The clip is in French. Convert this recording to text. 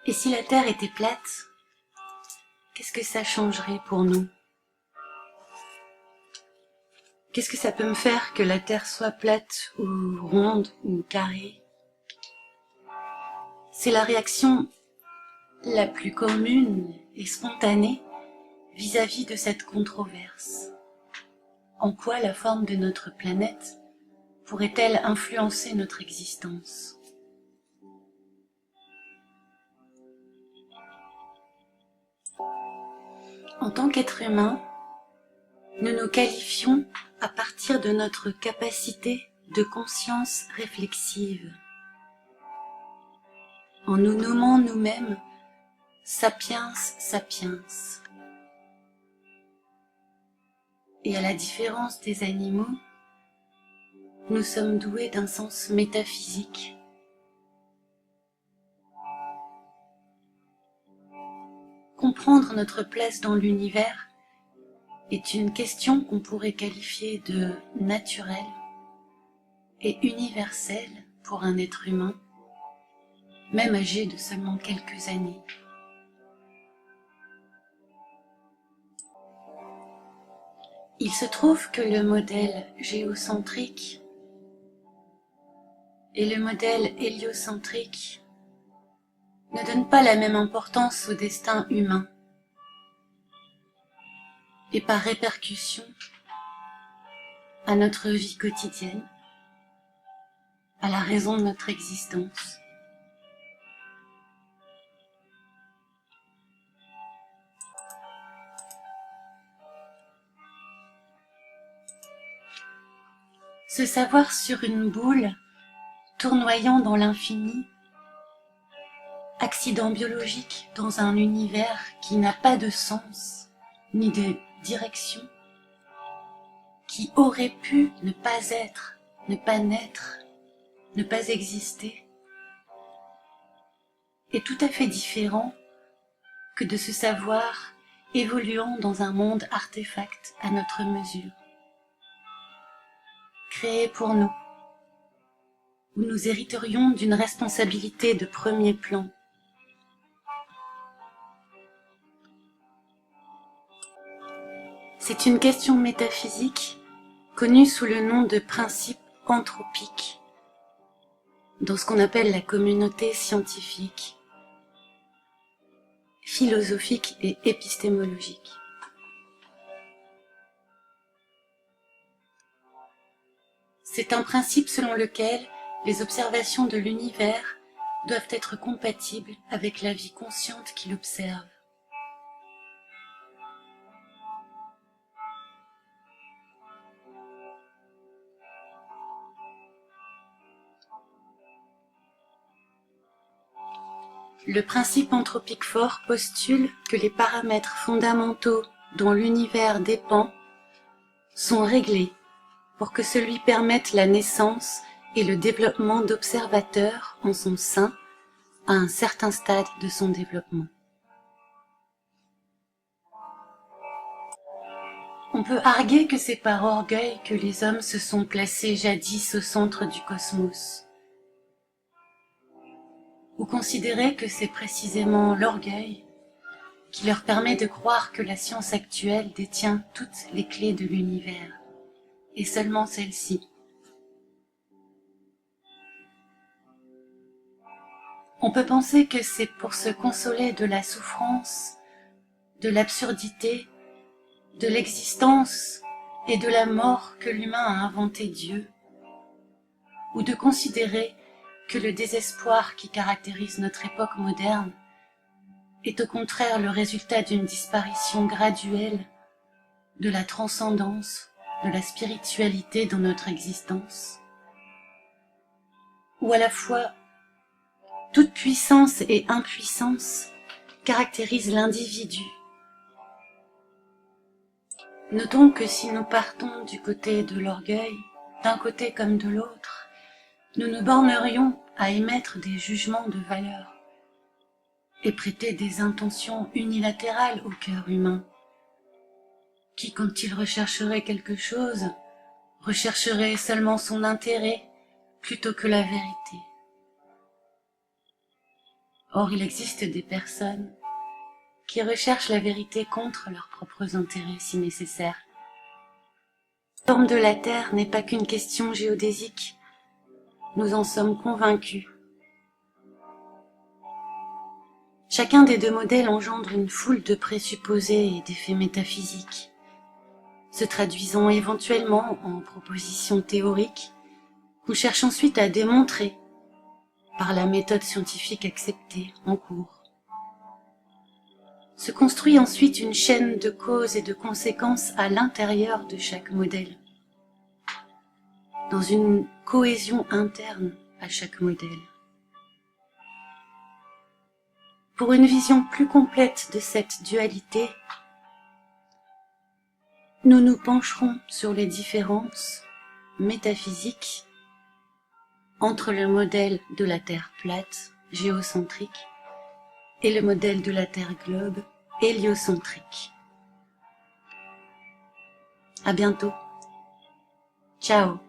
Et si la Terre était plate, qu'est-ce que ça changerait pour nous? Qu'est-ce que ça peut me faire que la Terre soit plate ou ronde ou carrée? C'est la réaction la plus commune et spontanée vis-à-vis de cette controverse. En quoi la forme de notre planète pourrait-elle influencer notre existence? En tant qu'être humain, nous nous qualifions à partir de notre capacité de conscience réflexive, en nous nommant nous-mêmes sapiens sapiens. Et à la différence des animaux, nous sommes doués d'un sens métaphysique. Comprendre notre place dans l'univers est une question qu'on pourrait qualifier de naturelle et universelle pour un être humain, même âgé de seulement quelques années. Il se trouve que le modèle géocentrique et le modèle héliocentrique ne donnent pas la même importance au destin humain et par répercussion à notre vie quotidienne, à la raison de notre existence. Se savoir sur une boule tournoyant dans l'infini, accident biologique dans un univers qui n'a pas de sens ni de direction, qui aurait pu ne pas être, ne pas naître, ne pas exister, est tout à fait différent que de se savoir évoluant dans un monde artefact à notre mesure, créé pour nous, où nous hériterions d'une responsabilité de premier plan. C'est une question métaphysique connue sous le nom de principe anthropique dans ce qu'on appelle la communauté scientifique, philosophique et épistémologique. C'est un principe selon lequel les observations de l'univers doivent être compatibles avec la vie consciente qui l'observe. Le principe anthropique fort postule que les paramètres fondamentaux dont l'univers dépend sont réglés pour que celui permette la naissance et le développement d'observateurs en son sein à un certain stade de son développement. On peut arguer que c'est par orgueil que les hommes se sont placés jadis au centre du cosmos, ou considérer que c'est précisément l'orgueil qui leur permet de croire que la science actuelle détient toutes les clés de l'univers, et seulement celle-ci. On peut penser que c'est pour se consoler de la souffrance, de l'absurdité, de l'existence et de la mort que l'humain a inventé Dieu, ou de considérer que le désespoir qui caractérise notre époque moderne est au contraire le résultat d'une disparition graduelle de la transcendance, de la spiritualité dans notre existence, ou à la fois toute puissance et impuissance caractérisent l'individu. Notons que si nous partons du côté de l'orgueil, d'un côté comme de l'autre, nous nous bornerions à émettre des jugements de valeur et prêter des intentions unilatérales au cœur humain, qui, quand il rechercherait quelque chose, rechercherait seulement son intérêt plutôt que la vérité. Or, il existe des personnes qui recherchent la vérité contre leurs propres intérêts si nécessaire. La forme de la Terre n'est pas qu'une question géodésique, nous en sommes convaincus. Chacun des deux modèles engendre une foule de présupposés et d'effets métaphysiques, se traduisant éventuellement en propositions théoriques qu'on cherche ensuite à démontrer par la méthode scientifique acceptée en cours. Se construit ensuite une chaîne de causes et de conséquences à l'intérieur de chaque modèle, dans une cohésion interne à chaque modèle. Pour une vision plus complète de cette dualité, nous nous pencherons sur les différences métaphysiques entre le modèle de la Terre plate, géocentrique, et le modèle de la Terre globe, héliocentrique. À bientôt. Ciao.